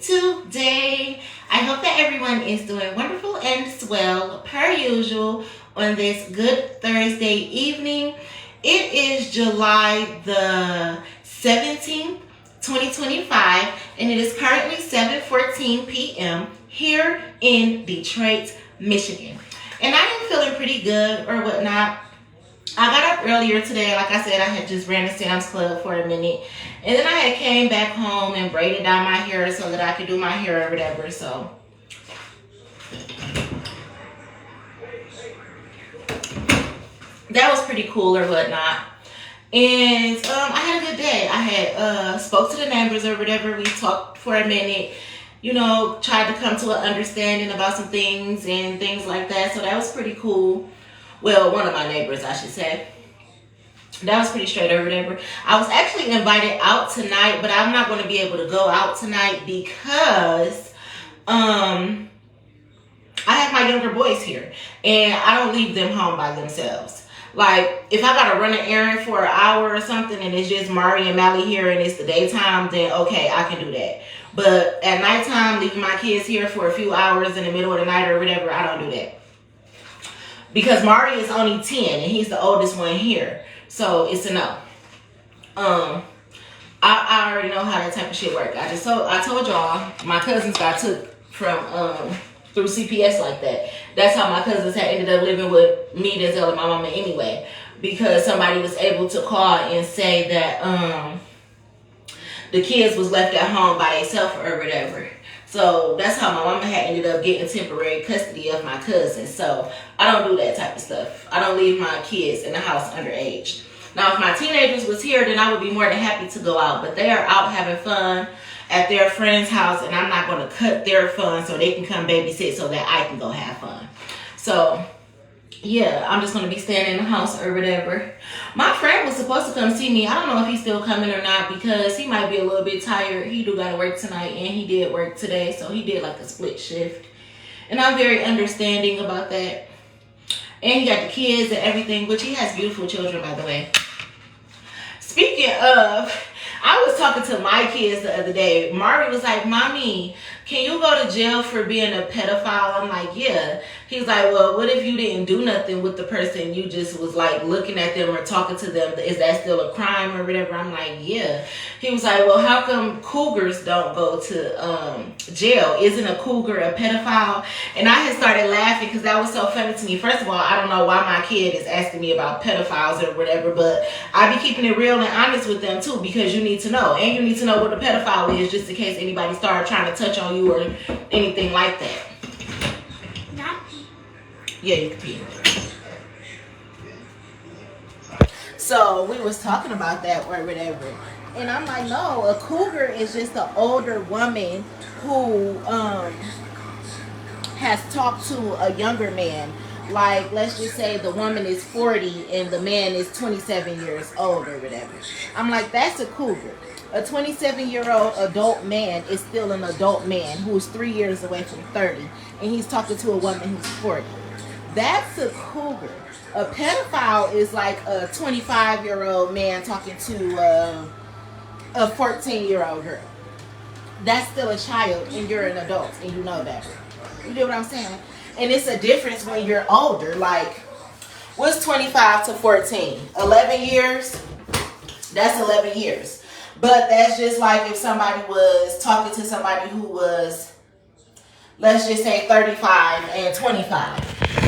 today. I hope that everyone is doing wonderful and swell per usual on this good Thursday evening. It is July the 17th, 2025, and it is currently 7:14 p.m. here in Detroit, Michigan. And I am feeling pretty good or whatnot. I got up earlier today. Like I said, I had just ran to Sam's Club for a minute. And then I had came back home and braided down my hair so that I could do my hair or whatever. So that was pretty cool or whatnot. And I had a good day. I had spoke to the neighbors or whatever. We talked for a minute. You know, tried to come to an understanding about some things and things like that. So that was pretty cool. Well, one of my neighbors, I should say. That was pretty straight or whatever. I was actually invited out tonight, but I'm not going to be able to go out tonight because I have my younger boys here. And I don't leave them home by themselves. Like, if I got to run an errand for an hour or something and it's just Mari and Mally here and it's the daytime, then okay, I can do that. But at nighttime, leaving my kids here for a few hours in the middle of the night or whatever, I don't do that. Because Mari is only 10 and he's the oldest one here. So it's a no. I already know how that type of shit work. I told y'all my cousins got took from through CPS like that. That's how my cousins had ended up living with me, Denzel, and my mama anyway. Because somebody was able to call and say that the kids was left at home by themselves or whatever. So that's how my mama had ended up getting temporary custody of my cousin. So I don't do that type of stuff. I don't leave my kids in the house underage. Now, if my teenagers was here, then I would be more than happy to go out. But they are out having fun at their friend's house, and I'm not going to cut their fun so they can come babysit so that I can go have fun. So, yeah, I'm just going to be staying in the house or whatever. My friend was supposed to come see me. I don't know if he's still coming or not because he might be a little bit tired. He do got to work tonight and he did work today. So he did like a split shift. And I'm very understanding about that. And he got the kids and everything, which he has beautiful children, by the way. Speaking of, I was talking to my kids the other day. Mari was like, Mommy, can you go to jail for being a pedophile? I'm like, yeah. He's like, well, what if you didn't do nothing with the person? You just was like looking at them or talking to them. Is that still a crime or whatever? I'm like, yeah. He was like, well, how come cougars don't go to jail? Isn't a cougar a pedophile? And I had started laughing because that was so funny to me. First of all, I don't know why my kid is asking me about pedophiles or whatever, but I be keeping it real and honest with them too because you need to know. And you need to know what a pedophile is just in case anybody start trying to touch on you or anything like that. Yeah, you can pee. So we was talking about that or whatever. And I'm like, no, a cougar is just an older woman who has talked to a younger man. Like, let's just say the woman is 40 and the man is 27 years old or whatever. I'm like, that's a cougar. A 27-year-old adult man is still an adult man who's 3 years away from 30. And he's talking to a woman who's 40. That's a cougar. A pedophile is like a 25-year-old man talking to a 14-year-old girl. That's still a child and you're an adult and you know that. You know what I'm saying? And it's a difference when you're older. Like, what's 25 to 14? 11 years? That's 11 years. But that's just like if somebody was talking to somebody who was, let's just say 35 and 25.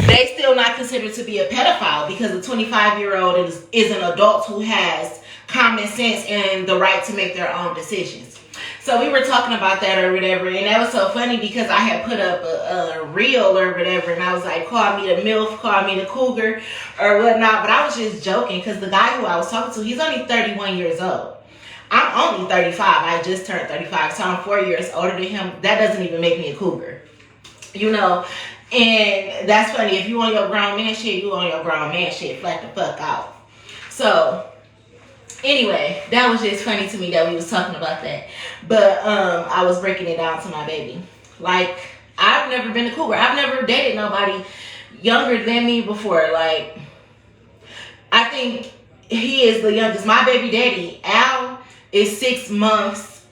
They still not considered to be a pedophile because a 25-year-old is an adult who has common sense and the right to make their own decisions. So we were talking about that or whatever, and that was so funny because I had put up a reel or whatever, and I was like, call me the MILF, call me the cougar or whatnot, but I was just joking because the guy who I was talking to, he's only 31 years old. I'm only 35. I just turned 35, so I'm 4 years older than him. That doesn't even make me a cougar, you know? And that's funny. If you on your grown man shit, you on your grown man shit. Flat the fuck out. So, anyway, that was just funny to me that we was talking about that. But I was breaking it down to my baby. Like, I've never been a cougar. I've never dated nobody younger than me before. Like, I think he is the youngest. My baby daddy, Al, is 6 months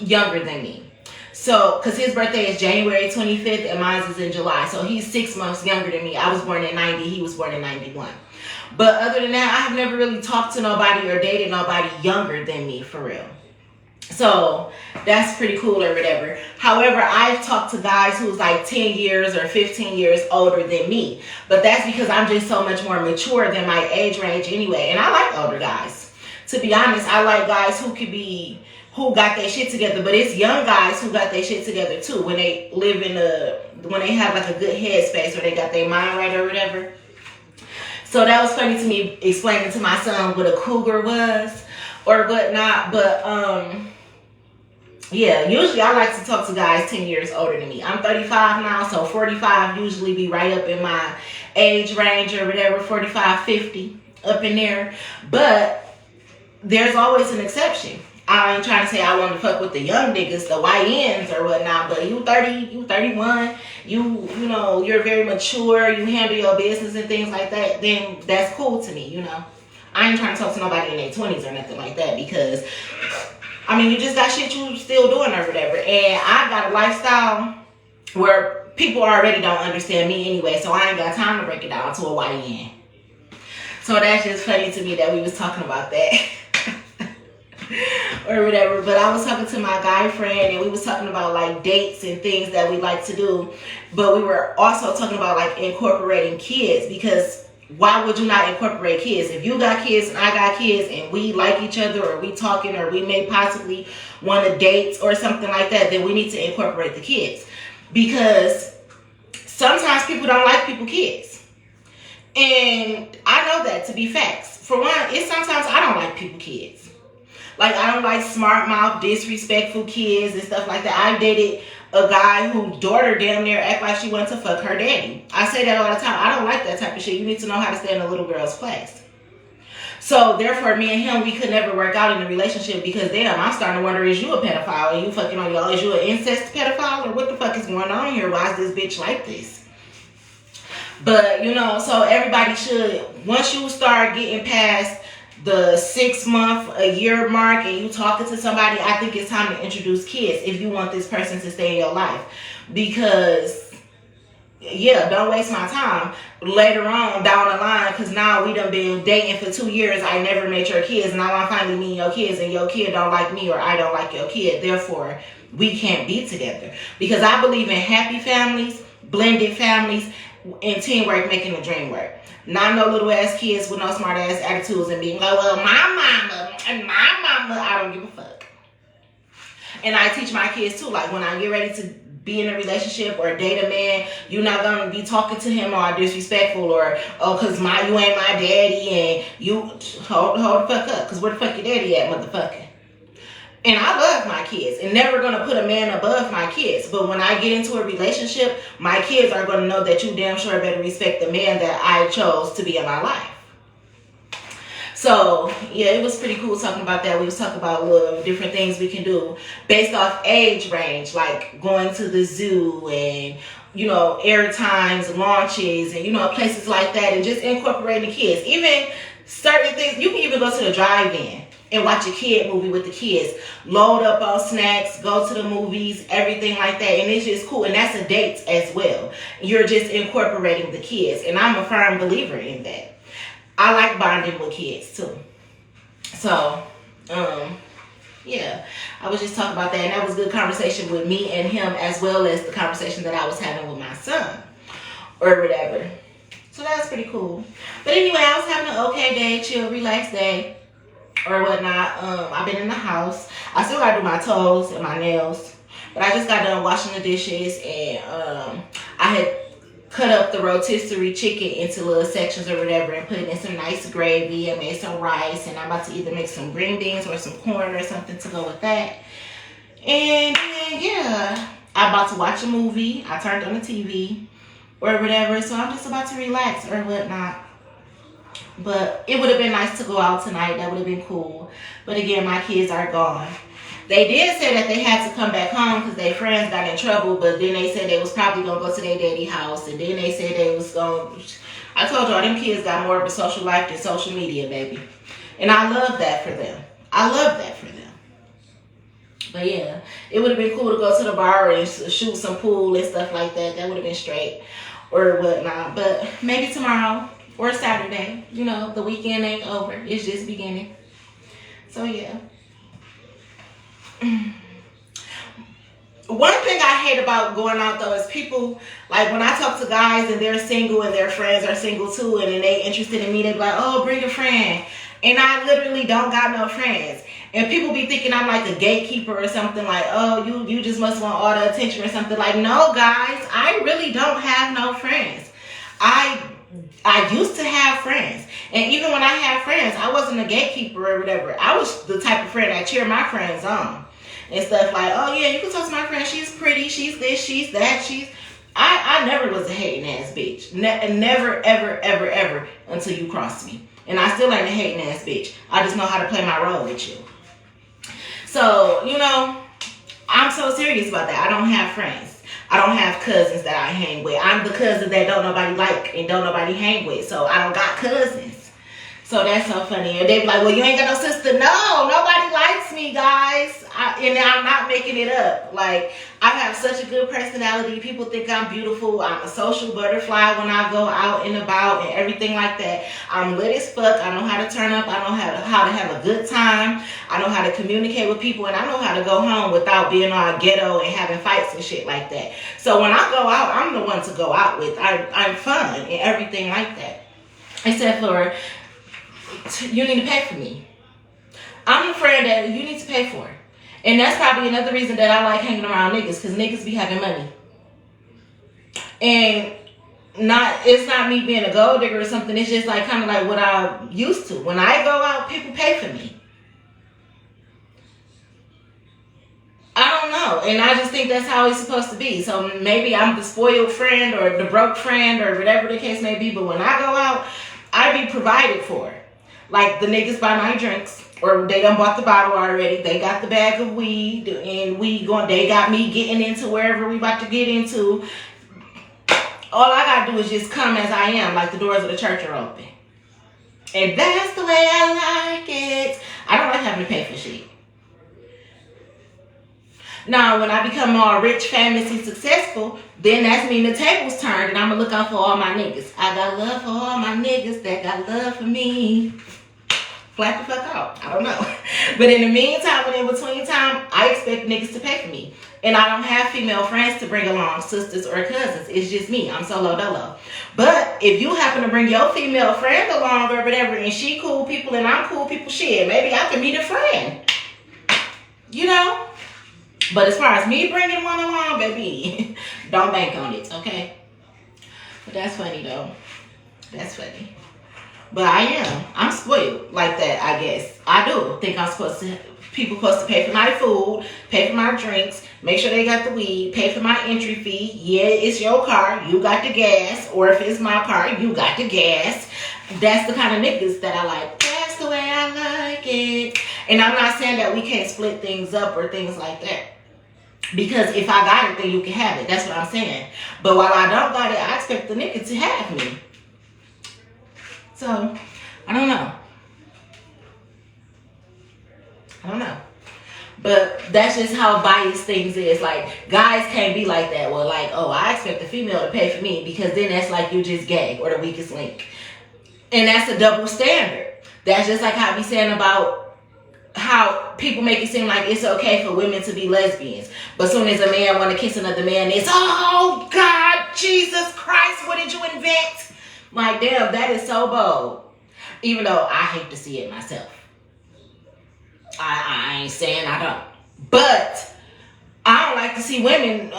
younger than me. So, because his birthday is January 25th and mine is in July. So he's 6 months younger than me. I was born in 90. He was born in 91. But other than that, I have never really talked to nobody or dated nobody younger than me, for real. So that's pretty cool or whatever. However, I've talked to guys who's like 10 years or 15 years older than me. But that's because I'm just so much more mature than my age range anyway. And I like older guys. To be honest, I like guys who got their shit together. But it's young guys who got their shit together too. When they live when they have like a good headspace or they got their mind right or whatever. So that was funny to me, explaining to my son what a cougar was or whatnot. But yeah, usually I like to talk to guys 10 years older than me. I'm 35 now, so 45 usually be right up in my age range or whatever, 45, 50, up in there. But there's always an exception. I ain't trying to say I want to fuck with the young niggas, the YNs or whatnot, but you 30, you 31, you know, you're very mature, you handle your business and things like that, then that's cool to me, you know. I ain't trying to talk to nobody in their 20s or nothing like that because, I mean, you just got shit you still doing or whatever. And I got a lifestyle where people already don't understand me anyway, so I ain't got time to break it down to a YN. So that's just funny to me that we was talking about that. Or whatever. But I was talking to my guy friend and we was talking about like dates and things that we like to do. But we were also talking about like incorporating kids, because why would you not incorporate kids? If you got kids and I got kids and we like each other or we talking or we may possibly want to date or something like that, then we need to incorporate the kids. Because sometimes people don't like people's kids. And I know that to be facts. For one, it's sometimes I don't like people's kids. Like, I don't like smart mouth, disrespectful kids and stuff like that. I dated a guy whose daughter damn near act like she wanted to fuck her daddy. I say that all the time. I don't like that type of shit. You need to know how to stay in a little girl's place. So, therefore, me and him, we could never work out in a relationship because, damn, I'm starting to wonder, is you a pedophile? And you fucking on y'all? Is you an incest pedophile? Or what the fuck is going on here? Why is this bitch like this? But, you know, so everybody should, once you start getting past the 6 month, a year mark and you talking to somebody, I think it's time to introduce kids if you want this person to stay in your life. Because, yeah, don't waste my time later on down the line, because now we done been dating for 2 years. I never met your kids. Now I'm finally meeting your kids and your kid don't like me or I don't like your kid. Therefore, we can't be together. Because I believe in happy families, blended families, and teamwork making the dream work. Not no little ass kids with no smart ass attitudes and being like, well, my mama and my mama, I don't give a fuck. And I teach my kids too, like when I get ready to be in a relationship or date a man, you're not gonna be talking to him or disrespectful or, oh, cause you ain't my daddy and you hold the fuck up, cause where the fuck your daddy at, motherfucker? And I love my kids and never going to put a man above my kids. But when I get into a relationship, my kids are going to know that you damn sure better respect the man that I chose to be in my life. So, yeah, it was pretty cool talking about that. We was talking about little different things we can do based off age range, like going to the zoo and, you know, air times, launches, and, you know, places like that, and just incorporating the kids. Even certain things, you can even go to the drive-in and watch a kid movie with the kids. Load up on snacks, go to the movies, everything like that. And it's just cool. And that's a date as well. You're just incorporating the kids. And I'm a firm believer in that. I like bonding with kids too. So, yeah. I was just talking about that. And that was a good conversation with me and him, as well as the conversation that I was having with my son. Or whatever. So that's pretty cool. But anyway, I was having an okay day, chill, relaxed day. Or whatnot. I've been in the house. I still gotta do my toes and my nails, but I just got done washing the dishes, and I had cut up the rotisserie chicken into little sections or whatever and put it in some nice gravy and made some rice, and I'm about to either make some green beans or some corn or something to go with that. And then, yeah, I'm about to watch a movie. I turned on the TV or whatever, so I'm just about to relax or whatnot. But it would have been nice to go out tonight. That would have been cool. But again, my kids are gone. They did say that they had to come back home because their friends got in trouble. But then they said they was probably going to go to their daddy house. And then they said they was going... I told y'all, them kids got more of a social life than social media, baby. And I love that for them. I love that for them. But yeah, it would have been cool to go to the bar and shoot some pool and stuff like that. That would have been straight or whatnot. But maybe tomorrow or Saturday. You know, the weekend ain't over. It's just beginning. So yeah. One thing I hate about going out though is people, like when I talk to guys and they're single and their friends are single too, and then they interested in me, they be like, oh, bring a friend. And I literally don't got no friends. And people be thinking I'm like a gatekeeper or something, like, oh, you just must want all the attention or something. Like, no, guys, I really don't have no friends. I used to have friends. And even when I had friends, I wasn't a gatekeeper or whatever. I was the type of friend that cheer my friends on. And stuff like, oh yeah, you can talk to my friend. She's pretty. She's this. She's that. I never was a hating ass bitch. Never, ever, ever, ever until you crossed me. And I still ain't a hating ass bitch. I just know how to play my role with you. So, you know, I'm so serious about that. I don't have friends. I don't have cousins that I hang with. I'm the cousin that don't nobody like and don't nobody hang with. So I don't got cousins. So that's so funny. And they be like, well, you ain't got no sister. No, nobody likes me, guys. And I'm not making it up. Like, I have such a good personality. People think I'm beautiful. I'm a social butterfly when I go out and about and everything like that. I'm lit as fuck. I know how to turn up. I know how to have a good time. I know how to communicate with people. And I know how to go home without being all ghetto and having fights and shit like that. So when I go out, I'm the one to go out with. I'm fun and everything like that. Except for, you need to pay for me. I'm the friend that you need to pay for. And that's probably another reason that I like hanging around niggas, because niggas be having money. And it's not me being a gold digger or something. It's just like kind of like what I'm used to. When I go out, people pay for me. I don't know. And I just think that's how it's supposed to be. So maybe I'm the spoiled friend or the broke friend or whatever the case may be. But when I go out, I be provided for. Like the niggas buy my drinks, or they done bought the bottle already. They got the bag of weed, and they got me getting into wherever we about to get into. All I gotta do is just come as I am, like the doors of the church are open. And that's the way I like it. I don't like having to pay for shit. Now, when I become more rich, famous, and successful, then that's mean the tables turned, and I'm gonna look out for all my niggas. I got love for all my niggas that got love for me. Flat the fuck out. I don't know. But in the meantime and in between time, I expect niggas to pay for me. And I don't have female friends to bring along, sisters or cousins. It's just me. I'm solo dolo. But if you happen to bring your female friend along or whatever, and she cool people and I'm cool people, shit, maybe I can meet a friend. You know? But as far as me bringing one along, baby, don't bank on it, okay? But that's funny, though. That's funny. But I'm spoiled like that, I guess. I do think people supposed to pay for my food, pay for my drinks, make sure they got the weed, pay for my entry fee. Yeah, it's your car, you got the gas. Or if it's my car, you got the gas. That's the kind of niggas that I like. That's the way I like it. And I'm not saying that we can't split things up or things like that. Because if I got it, then you can have it. That's what I'm saying. But while I don't got it, I expect the nigga to have me. So, I don't know. But that's just how biased things is. Like, guys can't be like that. Well, like, oh, I expect the female to pay for me, because then that's like you just gay or the weakest link. And that's a double standard. That's just like how I be saying about how people make it seem like it's okay for women to be lesbians. But as soon as a man want to kiss another man, it's, oh, God, Jesus Christ, what did you invent? Like, damn, that is so bold. Even though I hate to see it myself. I ain't saying I don't. But I don't like to see women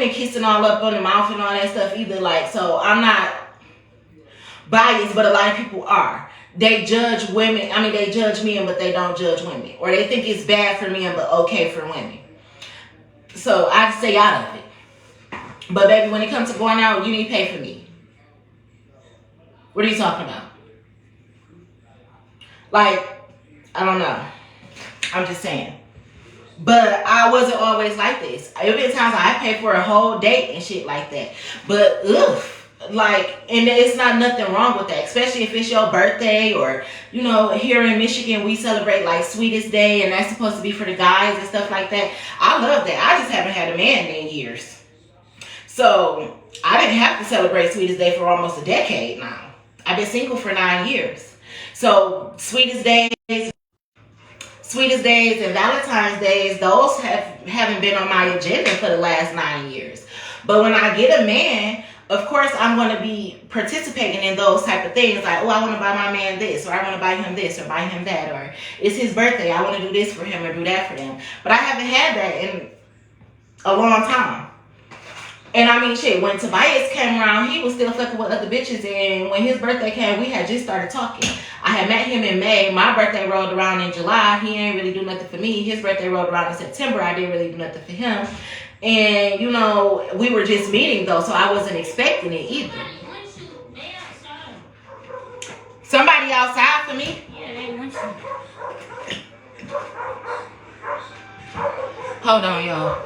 kissing all up on the mouth and all that stuff either. Like, so I'm not biased, but a lot of people are. They judge women. I mean, they judge men, but they don't judge women. Or they think it's bad for men, but okay for women. So I stay out of it. But baby, when it comes to going out, you need to pay for me. What are you talking about? Like, I don't know. I'm just saying. But I wasn't always like this. There been times I paid for a whole date and shit like that. But, Like, and it's not nothing wrong with that, especially if it's your birthday, or you know, here in Michigan we celebrate like Sweetest Day, and that's supposed to be for the guys and stuff like that. I love that. I just haven't had a man in years, so I didn't have to celebrate Sweetest Day for almost a decade now. I've been single for 9 years, so Sweetest Days and Valentine's Days, those haven't been on my agenda for the last 9 years. But when I get a man, of course I'm going to be participating in those type of things. Like, oh, I want to buy my man this, or I want to buy him this, or buy him that, or it's his birthday, I want to do this for him or do that for them. But I haven't had that in a long time. And I mean, shit, when Tobias came around, he was still fucking with other bitches. And when his birthday came, we had just started talking. I had met him in May. My birthday rolled around in July. He ain't really do nothing for me. His birthday rolled around in September. I didn't really do nothing for him. And, you know, we were just meeting, though, so I wasn't expecting it either. Somebody outside for me? Yeah, they want you. Hold on, y'all.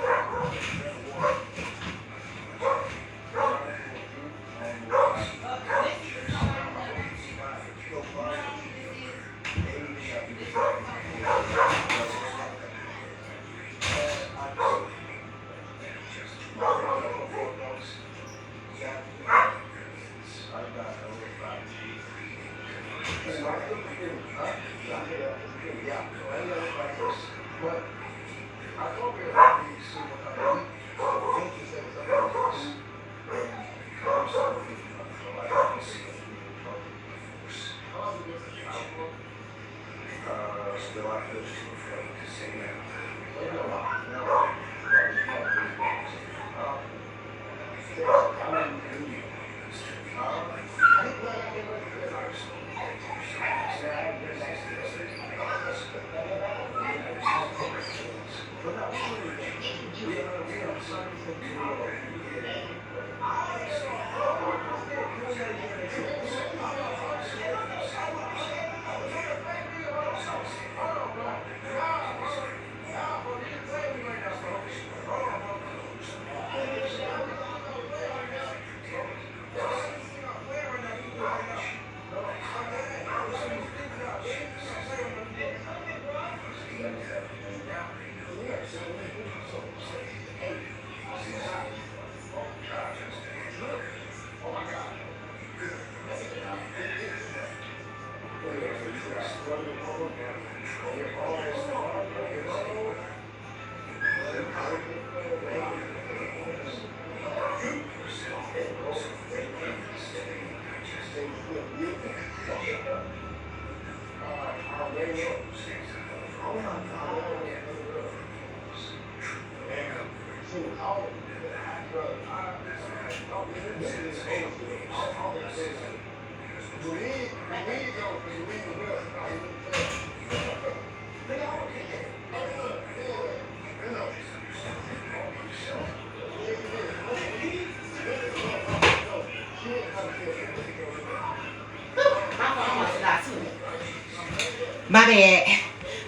My bad.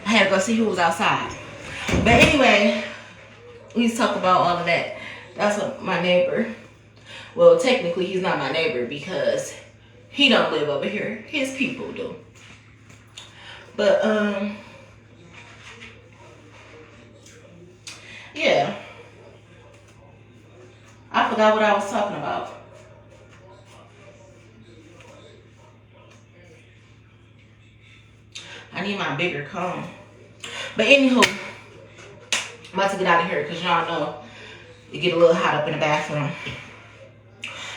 I had to go see who was outside. But anyway, we talk about all of that. That's what my neighbor. Well, technically, he's not my neighbor because he don't live over here. His people do. But yeah. I forgot what I was talking about. I need my bigger comb. But anywho, I'm about to get out of here because y'all know it get a little hot up in the bathroom.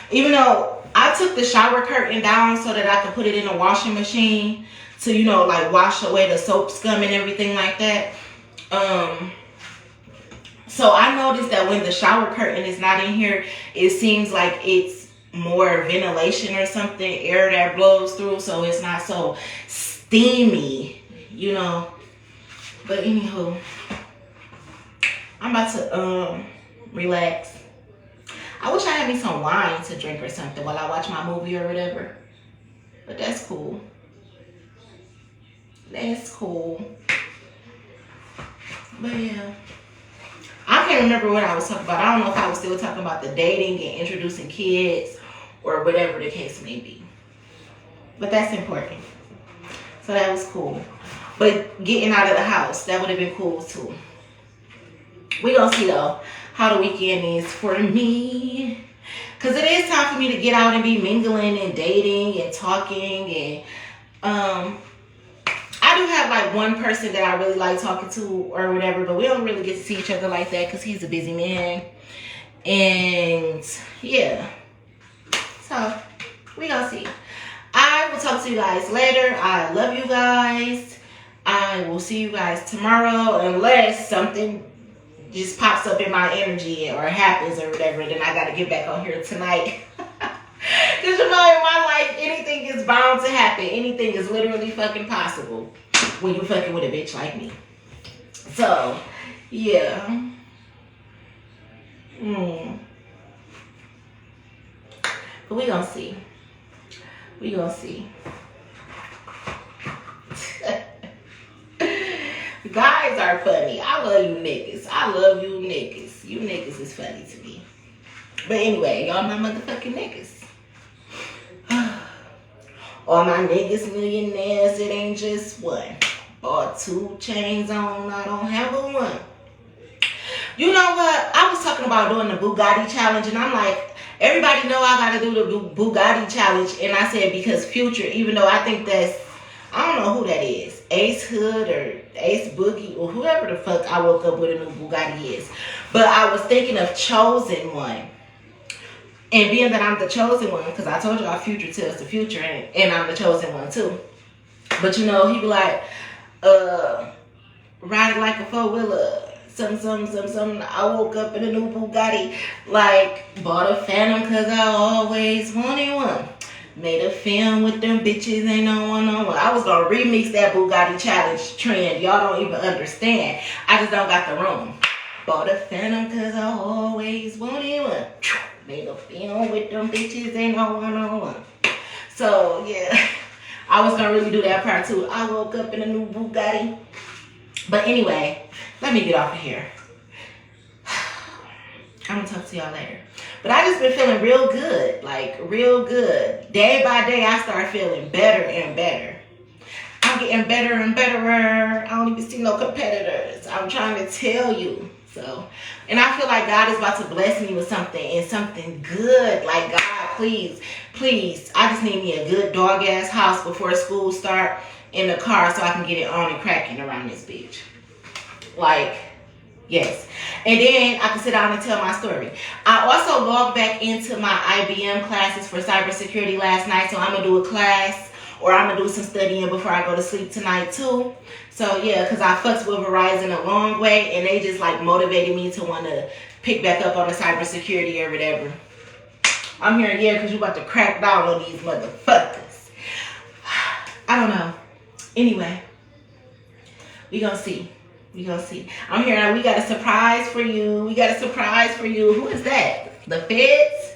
Even though I took the shower curtain down so that I could put it in the washing machine to, you know, like wash away the soap scum and everything like that. So I noticed that when the shower curtain is not in here, it seems like it's more ventilation or something, air that blows through, so it's not so steamy, you know. But anywho, I'm about to relax. I wish I had me some wine to drink or something while I watch my movie or whatever. But that's cool. That's cool. But yeah. I can't remember what I was talking about. I don't know if I was still talking about the dating and introducing kids or whatever the case may be. But that's important. So that was cool. But getting out of the house, that would have been cool too. We gonna see though how the weekend is for me. Cause it is time for me to get out and be mingling and dating and talking and I do have like one person that I really like talking to or whatever, but we don't really get to see each other like that because he's a busy man. And yeah. So we gonna see. I will talk to you guys later. I love you guys. I will see you guys tomorrow unless something just pops up in my energy or happens or whatever. Then I gotta get back on here tonight. Because you know, in my life, anything is bound to happen. Anything is literally fucking possible when you fucking with a bitch like me. So, yeah. But we gonna see. We gonna see. Guys are funny. I love you niggas. I love you niggas. You niggas is funny to me. But anyway, y'all my motherfucking niggas. All my niggas millionaires, it ain't just one. Bought 2 chains on, I don't have a one. You know what? I was talking about doing the Bugatti challenge, and I'm like, everybody know I gotta do the Bugatti challenge. And I said, because Future, even though I think that's, I don't know who that is, Ace Hood or Ace Boogie or whoever the fuck I woke up with a new Bugatti is. But I was thinking of Chosen One. And being that I'm the chosen one, because I told y'all Future tells the future, and I'm the chosen one too. But you know, he be like, riding like a 4-wheeler, something. I woke up in a new Bugatti, like, bought a Phantom because I always wanted one. Made a film with them bitches, ain't no one on one. I was going to remix that Bugatti challenge trend. Y'all don't even understand. I just don't got the room. Bought a Phantom because I always wanted one. Made a film with them bitches, ain't no one on one. So, yeah. I was going to really do that part too. I woke up in a new Bugatti. But anyway, let me get off of here. I'm going to talk to y'all later. But I just been feeling real good. Like, real good. Day by day, I start feeling better and better. I'm getting better and betterer. I don't even see no competitors. I'm trying to tell you. So, and I feel like God is about to bless me with something and something good. Like, God, please, I just need me a good dog-ass house before school start in the car so I can get it on and cracking around this bitch. Like, yes. And then I can sit down and tell my story. I also logged back into my IBM classes for cybersecurity last night, so I'm going to do a class or I'm going to do some studying before I go to sleep tonight too. So yeah, because I fucked with Verizon a long way and they just like motivated me to want to pick back up on the cybersecurity or whatever. I'm hearing, yeah, because you about to crack down on these motherfuckers. I don't know. Anyway, we gonna see. I'm hearing we got a surprise for you. Who is that? The feds?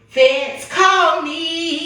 Feds call me.